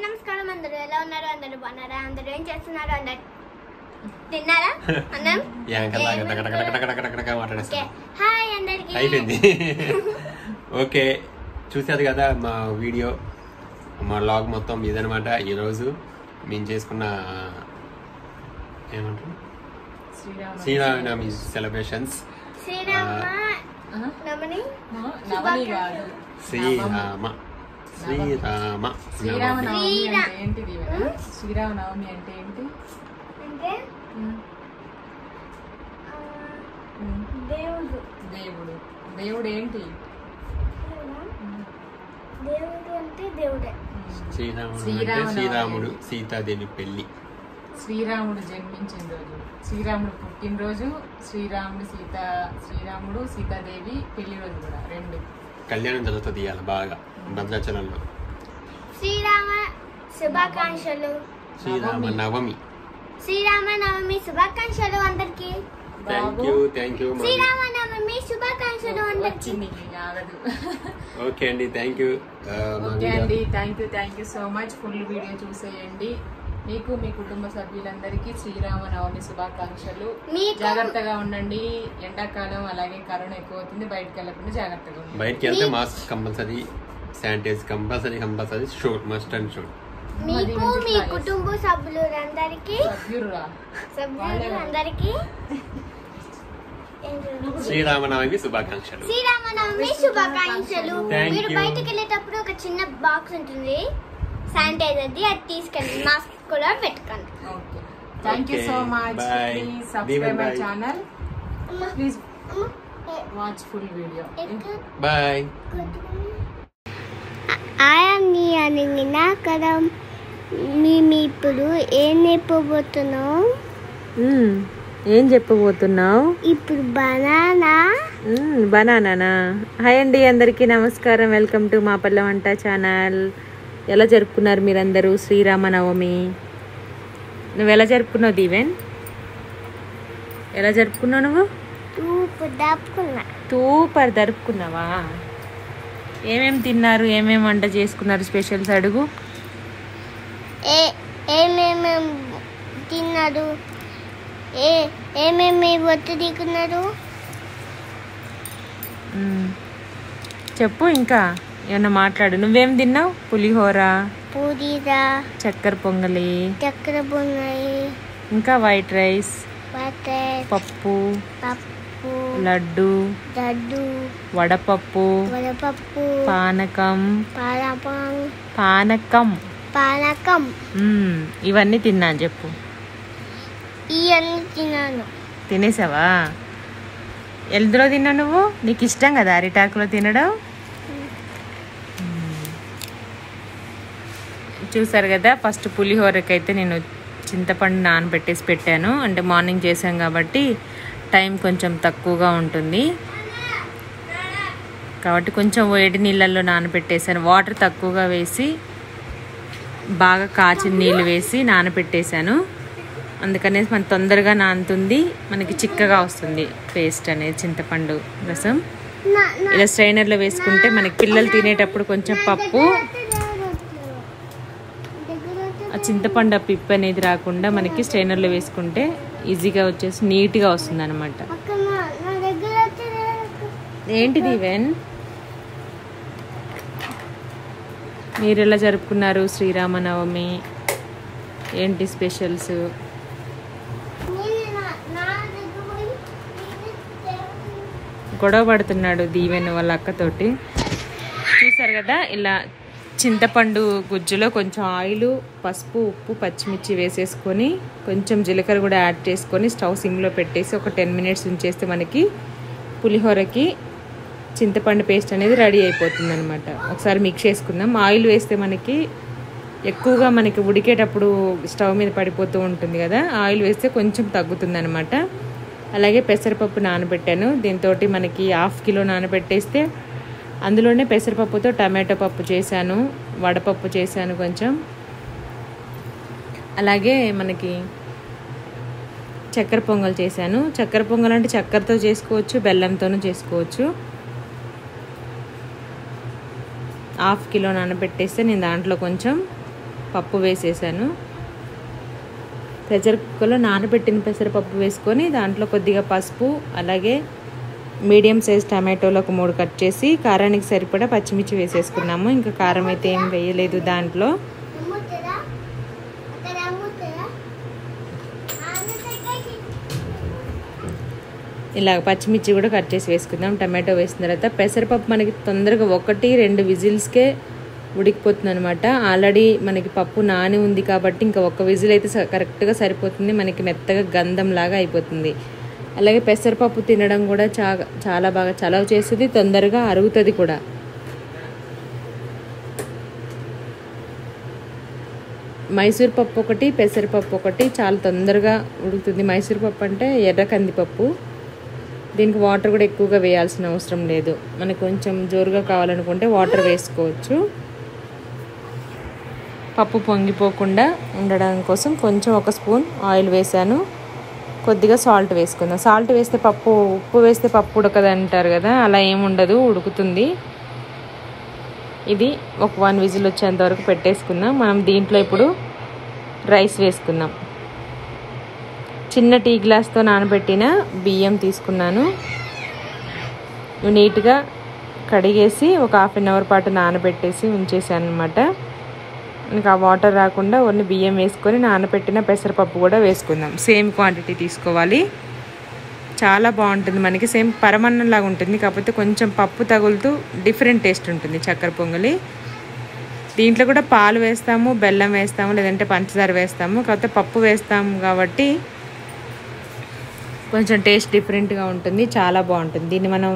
నమస్కారం. అందరూ ఎలా ఉన్నారు? అందరూ బాగున్నారా? అందరూ ఏం చేస్తున్నారు? అందరు తిన్నారా? అన్నం హాయ్ అందరికి అయిపోయింది. ఓకే, చూసారు కదా మా వీడియో, మా లాగ్ మొత్తం ఇదనమాట. ఈరోజు మేము చేసుకున్న ఏమంటారు శ్రీరామనవమి సెలబ్రేషన్స్. శ్రీరామ శ్రీరామనవమి అంటే ఏంటి? దేవుడు. దేవుడు ఏంటి? దేవుడు అంటే దేవుడే. శ్రీరాముడు సీతాదేవి పెళ్లి. శ్రీరాముడు జన్మించిన రోజు, శ్రీరాముడు పుట్టినరోజు, శ్రీరాముడు సీతాదేవి పెళ్లి రోజు కూడా రెండు కళ్యాణం జరుగుతుంది ఇవాళ బాగా భద్రాచలంలో. శ్రీరామ శుభాకాంక్షలు. శ్రీరామనవమి శుభాకాంక్షలు అందరికి. థ్యాంక్ యూ శ్రీరామనవమి శుభాకాంక్షలు అందరికి. ఓకే అండి, thank you so much. Full video చూసేయండి. మీకు మీ కుటుంబ సభ్యులందరికీ శ్రీరామనవమి శుభాకాంక్షలు. జాగ్రత్తగా ఉండండి. ఎండాకాలం అలాగే కరోనా ఎక్కువ అవుతుంది. బయటకు వెళ్ళకుండా జాగ్రత్తగా ఉండండి. బయటకి వెళ్తే mask compulsory, sanitize compulsory, shoot must and shoot. మీకు మీ కుటుంబ సభ్యులందరికీ శ్రీరామనవమి శుభాకాంక్షలు. మీరు బయటకు వెళ్ళేటప్పుడు ఒక చిన్న బాక్స్ ఉంటుంది శానిటైజర్ది, అది తీసుకెళ్ళి మాస్క్ కూడా పెట్టుకోండి. Thank you so much. Please subscribe my channel. Please watch full video. Bye. నాకరం మేము ఇప్పుడు ఏం చెప్పబోతున్నావు? ఇప్పుడు బనానా. హాయ్ అండి, అందరికీ నమస్కారం. వెల్కమ్ టు మా పల్లె వంట ఛానల్. ఎలా జరుపుకున్నారు మీరందరూ శ్రీరామనవమి? నువ్వు ఎలా జరుపుకున్నావు దీవెన్? ఎలా జరుపుకున్నావు నువ్వు? సూపర్ జరుపుకున్నావా? ఏమేమి తిన్నారు? ఏమేమి వంట చేసుకున్నారు? స్పెషల్స్ అడుగు. ఏమేమి తిన్నారు? ఏమేమి ఒత్తి దిగున్నారు చెప్పు. ఇంకా ఏమన్నా మాట్లాడు. నువ్వేం తిన్నావు? పులిహోర, చక్కెర పొంగలి, ఇంకా వైట్ రైస్, పప్పు, లడ్డు, వడపప్పు, పానకం. ఇవన్నీ తిన్నాను. చెప్పు. తినేసావా? ఎందులో తిన్నావు నువ్వు? నీకు ఇష్టం కదా అరిటాకులో తినడం? చూసారు కదా. ఫస్ట్ పులిహోరకైతే నేను చింతపండు నానబెట్టేసి పెట్టాను. అంటే మార్నింగ్ చేసాం కాబట్టి టైం కొంచెం తక్కువగా ఉంటుంది కాబట్టి కొంచెం వేడి నీళ్ళల్లో నానబెట్టేసాను. వాటర్ తక్కువగా వేసి బాగా కాచిన నీళ్ళు వేసి నానబెట్టేసాను. అందుకనేసి మనకి తొందరగా నానుతుంది, మనకి చిక్కగా వస్తుంది పేస్ట్ అనేది. చింతపండు రసం ఇలా స్ట్రైనర్లో వేసుకుంటే మనకి పిల్లలు తినేటప్పుడు కొంచెం పప్పు, ఆ చింతపండు పిప్పు అనేది రాకుండా మనకి స్ట్రైనర్లో వేసుకుంటే ఈజీగా వచ్చేసి నీట్గా వస్తుంది అనమాట. ఏంటిది ఈవెన్? మీరు ఎలా జరుపుకున్నారు శ్రీరామనవమి? ఏంటి స్పెషల్స్? గొడవ పడుతున్నాడు దీవెన్ వాళ్ళ అక్కతోటి. చూసారు కదా. ఇలా చింతపండు గుజ్జులో కొంచెం ఆయిల్, పసుపు, ఉప్పు, పచ్చిమిర్చి వేసేసుకొని కొంచెం జీలకర్ర కూడా యాడ్ చేసుకొని స్టవ్ సిమ్లో పెట్టేసి ఒక 10 మినిట్స్ ఉంచేస్తే మనకి పులిహోరకి చింతపండు పేస్ట్ అనేది రెడీ అయిపోతుంది అనమాట. ఒకసారి మిక్స్ చేసుకుందాం. ఆయిల్ వేస్తే మనకి ఎక్కువగా మనకి ఉడికేటప్పుడు స్టవ్ మీద పడిపోతూ ఉంటుంది కదా, ఆయిల్ వేస్తే కొంచెం తగ్గుతుంది అనమాట. అలాగే పెసరపప్పు నానబెట్టాను. దీంతో మనకి 1/2 కిలో నానబెట్టేస్తే అందులోనే పెసరపప్పుతో టమాటో పప్పు చేశాను, వడపప్పు చేశాను కొంచెం. అలాగే మనకి చక్కెర పొంగల్ చేశాను. చక్కెర పొంగల్ అంటే చక్కెరతో చేసుకోవచ్చు, బెల్లంతోనూ చేసుకోవచ్చు. 1/2 కిలో నానబెట్టేస్తే నేను దాంట్లో కొంచెం పప్పు వేసేసాను. ప్రెషర్ కుక్కర్లో నానబెట్టిన పెసరపప్పు వేసుకొని దాంట్లో కొద్దిగా పసుపు, అలాగే మీడియం సైజ్ టమాటోలు ఒక 3 కట్ చేసి కారానికి సరిపడా పచ్చిమిర్చి వేసేసుకున్నాము. ఇంకా కారం అయితే ఏం వేయలేదు దాంట్లో. ఇలా పచ్చిమిర్చి కూడా కట్ చేసి వేసుకుందాం. టమాటో వేసిన తర్వాత పెసరపప్పు మనకి తొందరగా 1-2 విజిల్స్కే ఉడికిపోతుంది అనమాట. ఆల్రెడీ మనకి పప్పు నాని ఉంది కాబట్టి ఇంకా 1 విజిల్ అయితే కరెక్ట్గా సరిపోతుంది. మనకి మెత్తగా గంధం లాగా అయిపోతుంది. అలాగే పెసరపప్పు తినడం కూడా చాలా బాగా చలవ చేస్తుంది, తొందరగా అరుగుతుంది కూడా. మైసూర్ పప్పు ఒకటి, పెసరపప్పు ఒకటి చాలా తొందరగా ఉడుకుతుంది. మైసూర్ పప్పు అంటే ఎర్ర కందిపప్పు. దీనికి వాటర్ కూడా ఎక్కువగా వేయాల్సిన అవసరం లేదు. మనకు కొంచెం జోరుగా కావాలనుకుంటే వాటర్ వేసుకోవచ్చు. పప్పు పొంగిపోకుండా ఉండడం కోసం కొంచెం 1 స్పూన్ ఆయిల్ వేసాను. కొద్దిగా సాల్ట్ వేసుకుందాం. సాల్ట్ వేస్తే పప్పు, ఉప్పు వేస్తే పప్పు ఉడకదు అంటారు కదా, అలా ఏముండదు, ఉడుకుతుంది. ఇది ఒక 1 విజిల్ వచ్చేంత వరకు పెట్టేసుకుందాం. మనం దీంట్లో ఇప్పుడు రైస్ వేసుకుందాం. చిన్న టీ గ్లాస్తో నానబెట్టిన బియ్యం తీసుకున్నాను. ఇవి నీట్గా కడిగేసి ఒక 1/2 అవర్ పాటు నానబెట్టేసి ఉంచేసాను అనమాట. ఇంకా ఆ వాటర్ రాకుండా ఓన్లీ బియ్యం వేసుకొని నానబెట్టిన పెసరపప్పు కూడా వేసుకుందాం. సేమ్ క్వాంటిటీ తీసుకోవాలి. చాలా బాగుంటుంది. మనకి సేమ్ పరమన్నంలాగా ఉంటుంది, కాకపోతే కొంచెం పప్పు తగులుతూ డిఫరెంట్ టేస్ట్ ఉంటుంది చక్కెర పొంగలి. దీంట్లో కూడా పాలు వేస్తాము, బెల్లం వేస్తాము, లేదంటే పంచదార వేస్తాము. కాకపోతే పప్పు వేస్తాము కాబట్టి కొంచెం టేస్ట్ డిఫరెంట్గా ఉంటుంది, చాలా బాగుంటుంది. దీన్ని మనం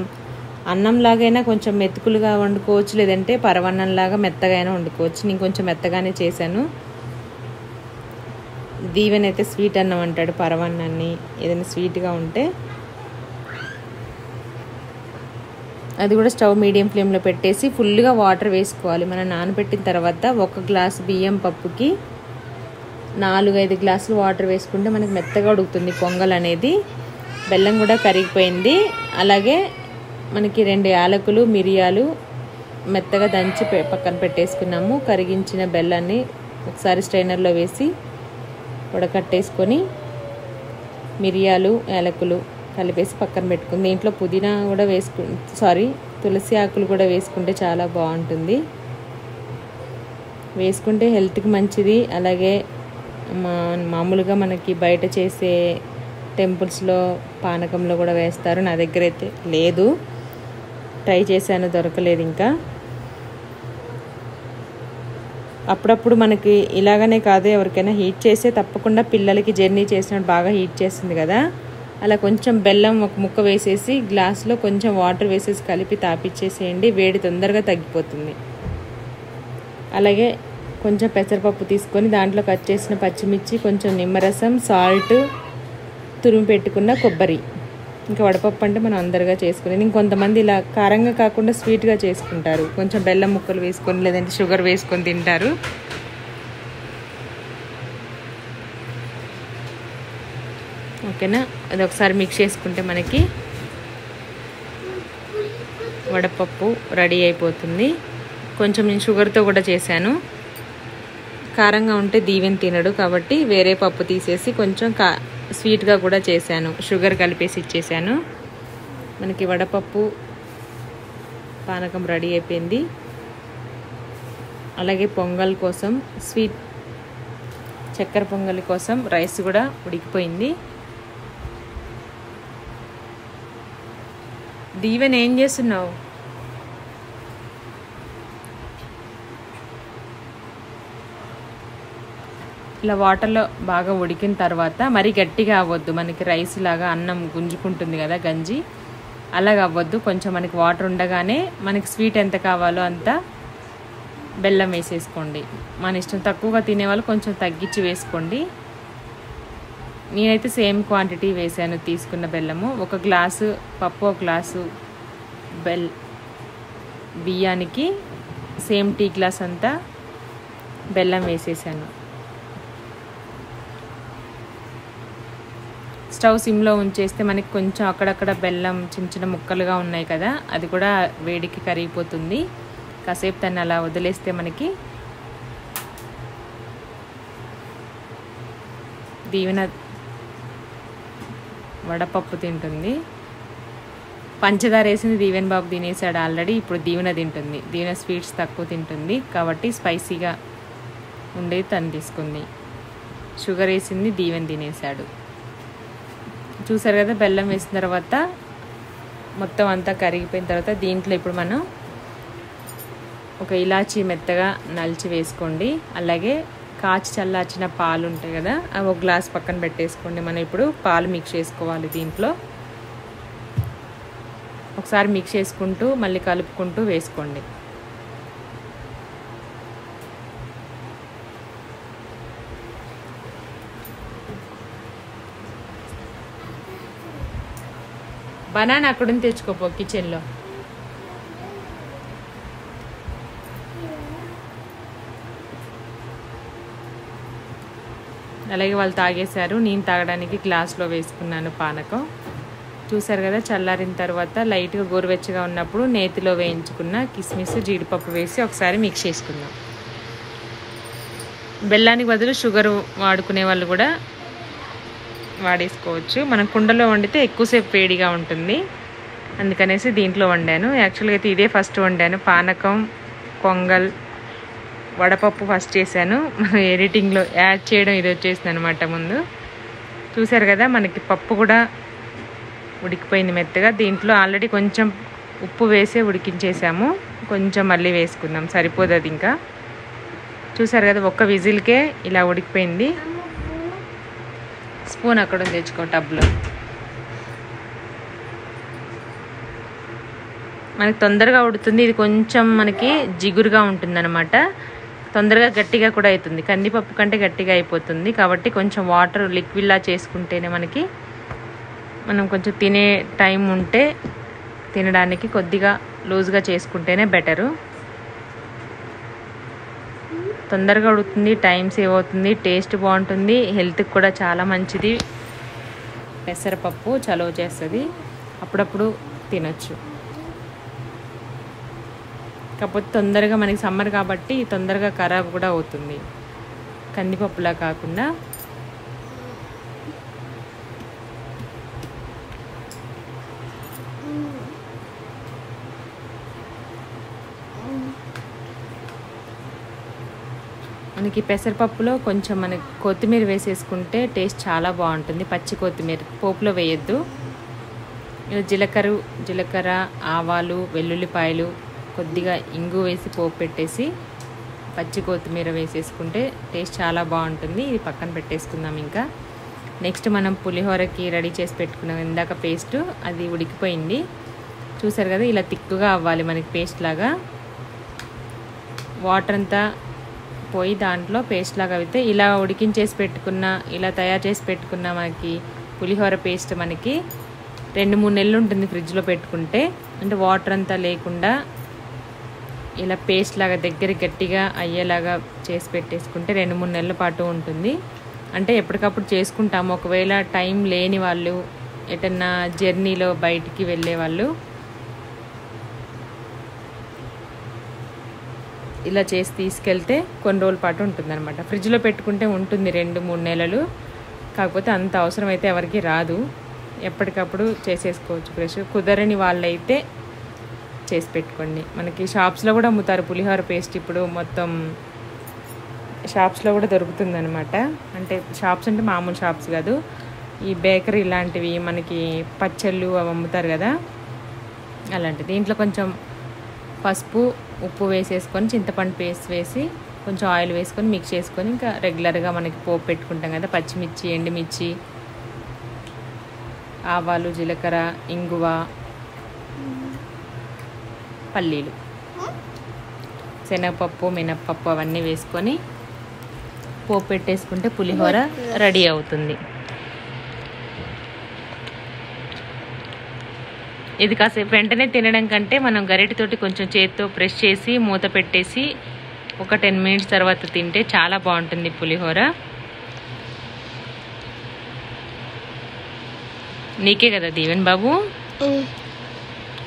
అన్నంలాగైనా కొంచెం మెతుకులుగా వండుకోవచ్చు, లేదంటే పరవన్నంలాగా మెత్తగా అయినా వండుకోవచ్చు. నేను కొంచెం మెత్తగానే చేశాను. దీవెన్ అయితే స్వీట్ అన్నం అంటాడు పరవన్నాన్ని. ఏదైనా స్వీట్గా ఉంటే అది కూడా స్టవ్ మీడియం ఫ్లేమ్లో పెట్టేసి ఫుల్గా వాటర్ వేసుకోవాలి. మనం నానబెట్టిన తర్వాత 1 గ్లాస్ బియ్యం పప్పుకి 4-5 గ్లాసులు వాటర్ వేసుకుంటే మనకి మెత్తగా ఉడుకుతుంది పొంగల్ అనేది. బెల్లం కూడా కరిగిపోయింది. అలాగే మనకి 2 యాలకులు, మిరియాలు మెత్తగా దంచి పక్కన పెట్టేసుకున్నాము. కరిగించిన బెల్లాన్ని ఒకసారి స్ట్రైనర్లో వేసి ఉడకట్టేసుకొని మిరియాలు, యాలకులు కలిపేసి పక్కన పెట్టుకుని దీంట్లో పుదీనా కూడా తులసి ఆకులు కూడా వేసుకుంటే చాలా బాగుంటుంది. వేసుకుంటే హెల్త్కి మంచిది. అలాగే మామూలుగా మనకి బయట చేసే టెంపుల్స్లో పానకంలో కూడా వేస్తారు. నా దగ్గర అయితే లేదు, ట్రై చేశాను, దొరకలేదు. ఇంకా అప్పుడప్పుడు మనకి ఇలాగనే కాదు, ఎవరికైనా హీట్ చేస్తే తప్పకుండా పిల్లలకి జర్నీ చేసినప్పుడు బాగా హీట్ చేస్తుంది కదా, అలా కొంచెం బెల్లం ఒక ముక్క వేసేసి గ్లాసులో కొంచెం వాటర్ వేసేసి కలిపి తాపిచ్చేసేయండి. వేడి తొందరగా తగ్గిపోతుంది. అలాగే కొంచెం పెసరపప్పు తీసుకొని దాంట్లో కట్ చేసిన పచ్చిమిర్చి, కొంచెం నిమ్మరసం, సాల్ట్, తురిమి పెట్టుకున్న కొబ్బరి. ఇంకా వడపప్పు అంటే మనం అందరుగా చేసుకునేది. ఇంకొంతమంది ఇలా కారంగా కాకుండా స్వీట్గా చేసుకుంటారు. కొంచెం బెల్లం ముక్కలు వేసుకొని లేదంటే షుగర్ వేసుకొని తింటారు. ఓకేనా, అది ఒకసారి మిక్స్ చేసుకుంటే మనకి వడపప్పు రెడీ అయిపోతుంది. కొంచెం నేను షుగర్తో కూడా చేశాను. కారంగా ఉంటే దీవెన్ తినడు కాబట్టి వేరే పప్పు తీసేసి కొంచెం స్వీట్గా కూడా చేశాను. షుగర్ కలిపేసి ఇచ్చేసాను. మనకి వడపప్పు పానకం రెడీ అయిపోయింది. అలాగే పొంగల్ కోసం స్వీట్ చక్కెర పొంగల్ కోసం రైస్ కూడా ఉడికిపోయింది. దీవెన్ ఏం చేస్తున్నావు? ఇలా వాటర్లో బాగా ఉడికిన తర్వాత మరీ గట్టిగా అవ్వద్దు. మనకి రైస్ లాగా అన్నం గుంజుకుంటుంది కదా గంజి, అలాగ అవ్వద్దు. కొంచెం మనకి వాటర్ ఉండగానే మనకి స్వీట్ ఎంత కావాలో అంత బెల్లం వేసేసుకోండి. మన ఇష్టం, తక్కువగా తినేవాళ్ళు కొంచెం తగ్గించి వేసుకోండి. నేనైతే సేమ్ క్వాంటిటీ వేసాను తీసుకున్న బెల్లము. 1 గ్లాసు పప్పు, 1 గ్లాసు బియ్యానికి సేమ్ టీ గ్లాస్ అంతా బెల్లం వేసేసాను. స్టవ్ సిమ్లో ఉంచేస్తే మనకి కొంచెం అక్కడక్కడ బెల్లం చిన్న చిన్న ముక్కలుగా ఉన్నాయి కదా, అది కూడా వేడికి కరిగిపోతుంది. కాసేపు దాన్ని అలా వదిలేస్తే మనకి దీవెన వడపప్పు తింటుంది. పంచదార వేసింది దీవెన్ బాబు తినేసాడు ఆల్రెడీ. ఇప్పుడు దీవెన తింటుంది. దీవెన స్వీట్స్ తక్కువ తింటుంది కాబట్టి స్పైసీగా ఉండేది తను తీసుకుంది. షుగర్ వేసింది దీవెన తినేసాడు. చూసారు కదా, బెల్లం వేసిన తర్వాత మొత్తం అంతా కరిగిపోయిన తర్వాత దీంట్లో ఇప్పుడు మనం ఒక ఇలాచీ మెత్తగా నలిచి వేసుకోండి. అలాగే కాచి చల్లార్చిన పాలు ఉంటాయి కదా, అవి ఒక గ్లాస్ పక్కన పెట్టేసుకోండి. మనం ఇప్పుడు పాలు మిక్స్ చేసుకోవాలి. దీంట్లో ఒకసారి మిక్స్ చేసుకుంటూ మళ్ళీ కలుపుకుంటూ వేసుకోండి. బనానా అక్కడుంది, తెచ్చుకోపో కిచెన్లో. అలాగే వాళ్ళు తాగేశారు. నేను తాగడానికి గ్లాస్లో వేసుకున్నాను పానకం. చూసారు కదా, చల్లారిన తర్వాత లైట్గా గోరువెచ్చగా ఉన్నప్పుడు నేతిలో వేయించుకున్న కిస్మిస్ జీడిపప్పు వేసి ఒకసారి మిక్స్ చేసుకుందాం. బెల్లానికి బదులు షుగర్ వాడుకునే వాళ్ళు కూడా వాడేసుకోవచ్చు. మనం కుండలో వండితే ఎక్కువసేపు వేడిగా ఉంటుంది, అందుకనేసి దీంట్లో వండాను. యాక్చువల్గా అయితే ఇదే ఫస్ట్ వండాను. పానకం, పొంగల్, వడపప్పు ఫస్ట్ చేశాను. మనం ఎడిటింగ్లో యాడ్ చేయడం ఇది వచ్చేసింది అనమాట ముందు. చూసారు కదా, మనకి పప్పు కూడా ఉడికిపోయింది మెత్తగా. దీంట్లో ఆల్రెడీ కొంచెం ఉప్పు వేసే ఉడికించేసాము. కొంచెం మళ్ళీ వేసుకుందాం, సరిపోదు అది ఇంకా. చూసారు కదా, ఒక్క విజిల్కే ఇలా ఉడికిపోయింది. స్పూన్ అక్కడ తెచ్చుకో టబ్లో. మనకి తొందరగా ఉడుతుంది. ఇది కొంచెం మనకి జిగురుగా ఉంటుంది అనమాట. తొందరగా గట్టిగా కూడా అవుతుంది. కందిపప్పు కంటే గట్టిగా అయిపోతుంది కాబట్టి కొంచెం వాటర్ లిక్విడ్లా చేసుకుంటేనే మనం కొంచెం తినే టైం ఉంటే తినడానికి కొద్దిగా లూజ్గా చేసుకుంటేనే బెటరు. తొందరగా ఉడుకుతుంది, టైం సేవ్ అవుతుంది, టేస్ట్ బాగుంటుంది, హెల్త్కి కూడా చాలా మంచిది. పెసరపప్పు చలువ చేస్తుంది, అప్పుడప్పుడు తినొచ్చు. కాకపోతే తొందరగా మనకి సమ్మర్ కాబట్టి తొందరగా ఖరాబ్ కూడా అవుతుంది, కందిపప్పులా కాకుండా. మనకి పెసరపప్పులో కొంచెం మనకి కొత్తిమీర వేసేసుకుంటే టేస్ట్ చాలా బాగుంటుంది. పచ్చి కొత్తిమీర పోపులో వేయొద్దు. జీలకర్ర, ఆవాలు, వెల్లుల్లిపాయలు, కొద్దిగా ఇంగు వేసి పోపు పెట్టేసి పచ్చి కొత్తిమీర వేసేసుకుంటే టేస్ట్ చాలా బాగుంటుంది. ఇది పక్కన పెట్టేసుకుందాం. ఇంకా నెక్స్ట్ మనం పులిహోరకి రెడీ చేసి పెట్టుకున్నాం ఇందాక పేస్ట్, అది ఉడికిపోయింది. చూసారు కదా, ఇలా తిక్కుగా అవ్వాలి మనకి పేస్ట్ లాగా. వాటర్ అంతా పోయి దాంట్లో పేస్ట్ లాగా అయితే ఇలా ఉడికించేసి పెట్టుకున్న, ఇలా తయారు చేసి పెట్టుకున్న మనకి పులిహోర పేస్ట్ మనకి 2-3 నెలలు ఉంటుంది ఫ్రిడ్జ్లో పెట్టుకుంటే. అంటే వాటర్ అంతా లేకుండా ఇలా పేస్ట్ లాగా దగ్గర గట్టిగా అయ్యేలాగా చేసి పెట్టేసుకుంటే 2-3 నెలల పాటు ఉంటుంది. అంటే ఎప్పటికప్పుడు చేసుకుంటాము. ఒకవేళ టైం లేని వాళ్ళు, ఎటన్నా జర్నీలో బయటికి వెళ్ళే వాళ్ళు ఇలా చేసి తీసుకెళ్తే కొన్ని రోజుల పాటు ఉంటుందన్నమాట. ఫ్రిడ్జ్లో పెట్టుకుంటే ఉంటుంది 2-3 నెలలు. కాకపోతే అంత అవసరం అయితే ఎవరికి రాదు. ఎప్పటికప్పుడు చేసేసుకోవచ్చు. ఫ్రెష్ కుదరని వాళ్ళైతే చేసి పెట్టుకోండి. మనకి షాప్స్లో కూడా అమ్ముతారు పులిహోర పేస్ట్. ఇప్పుడు మొత్తం షాప్స్లో కూడా దొరుకుతుంది అనమాట. అంటే షాప్స్ అంటే మామూలు షాప్స్ కాదు, ఈ బేకరీ ఇలాంటివి మనకి పచ్చళ్ళు అవి అమ్ముతారు కదా, అలాంటివి. దీంట్లో కొంచెం పసుపు, ఉప్పు వేసేసుకొని చింతపండు పేస్ట్ వేసి కొంచెం ఆయిల్ వేసుకొని మిక్స్ చేసుకొని ఇంకా రెగ్యులర్గా మనకి పోపు పెట్టుకుంటాం కదా, పచ్చిమిర్చి, ఎండుమిర్చి, ఆవాలు, జీలకర్ర, ఇంగువ, పల్లీలు, శనగపప్పు, మినప్పప్పు అవన్నీ వేసుకొని పోపు పెట్టేసుకుంటే పులిహోర రెడీ అవుతుంది. ఇది కాసేపు వెంటనే తినడం కంటే మనం గరిటెతోటి కొంచెం చేతితో ప్రెస్ చేసి మూత పెట్టేసి ఒక 10 మినిట్స్ తర్వాత తింటే చాలా బాగుంటుంది పులిహోర. నీకే కదా దీవెన్ బాబు,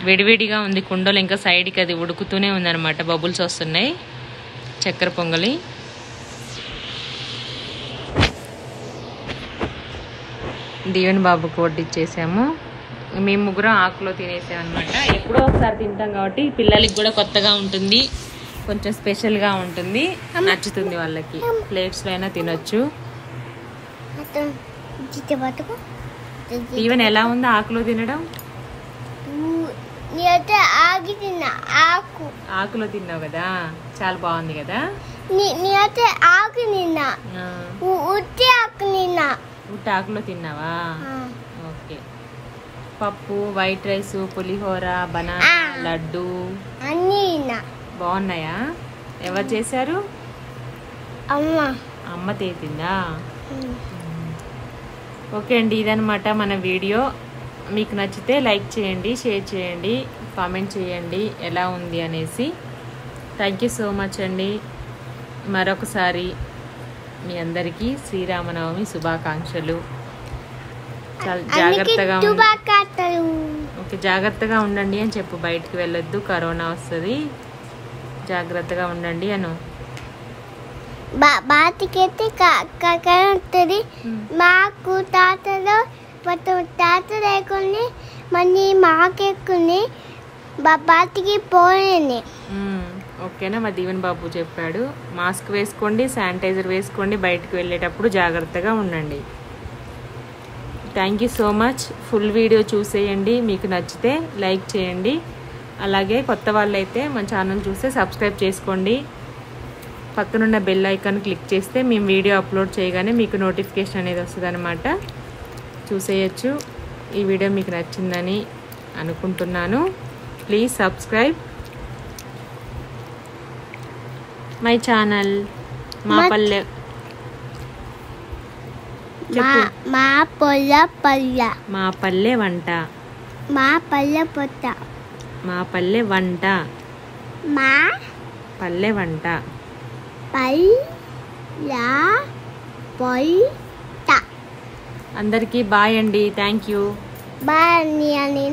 వేడివేడిగా ఉంది కుండలో, ఇంకా సైడ్కి అది ఉడుకుతూనే ఉందన్నమాట, బబుల్స్ వస్తున్నాయి. చక్కెర పొంగలి దీవెన్ బాబుకి వడ్డిచ్చేసాము. మేము ముగ్గురం ఆకులో తినేసాం అనమాట. ఎప్పుడో ఒకసారి తింటాం కాబట్టి పిల్లలకి కూడా కొత్తగా ఉంటుంది, కొంచెం స్పెషల్గా ఉంటుంది, నచ్చుతుంది వాళ్ళకి. ప్లేట్స్లో అయినా తినొచ్చు. ఈవెన్ ఎలా ఉంది ఆకులో తినడం? ఆకులో తిన్నావు కదా, చాలా బాగుంది కదా. ఉట్టి ఆకులో తిన్నావా? ఓకే. పప్పు, వైట్ రైస్, పులిహోర, బనానా, లడ్డు అన్నీ బాగున్నాయా? ఎవరు చేశారు? అమ్మ చేసిందా? ఓకే అండి, ఇదనమాట మన వీడియో. మీకు నచ్చితే లైక్ చేయండి, షేర్ చేయండి, కామెంట్ చేయండి ఎలా ఉంది అనేసి. థ్యాంక్ యూ సో మచ్ అండి. మరొకసారి మీ అందరికీ శ్రీరామనవమి శుభాకాంక్షలు. చాలా జాగ్రత్తగా ఓకే, జాగ్రత్తగా ఉండండి అని చెప్పు. బయటికి వెళ్ళొద్దు, కరోనా వస్తుంది, జాగ్రత్తగా ఉండండి అను. బాతికైతే ఉంటుంది. మాకు తాతలో తాత లేకుండా మళ్ళీ మాకెక్కుని బాతికి పోయింది. ఓకేనా? మా దీవెన్ బాబు చెప్పాడు. మాస్క్ వేసుకోండి, శానిటైజర్ వేసుకోండి, బయటకు వెళ్ళేటప్పుడు జాగ్రత్తగా ఉండండి. Thank you so much. Full video చూసేయండి, మీకు నచ్చితే లైక్ చేయండి. అలాగే కొత్త వాళ్ళైతే మన ఛానల్ చూస్తే సబ్స్క్రైబ్ చేసుకోండి. పక్కనున్న బెల్ ఐకాన్ క్లిక్ చేస్తే మేము వీడియో అప్లోడ్ చేయగానే మీకు నోటిఫికేషన్ అనేది వస్తుంది అనమాట. చూసేయచ్చు. ఈ వీడియో మీకు నచ్చిందని అనుకుంటున్నాను. Please subscribe my channel. మా పల్లె మా పల్లె వంట, మా పల్లె పొట్ట, మా పల్లె వంట, మా పల్లె వంట, అందరికీ బాయ్ అండి. Thank you. బాయ్.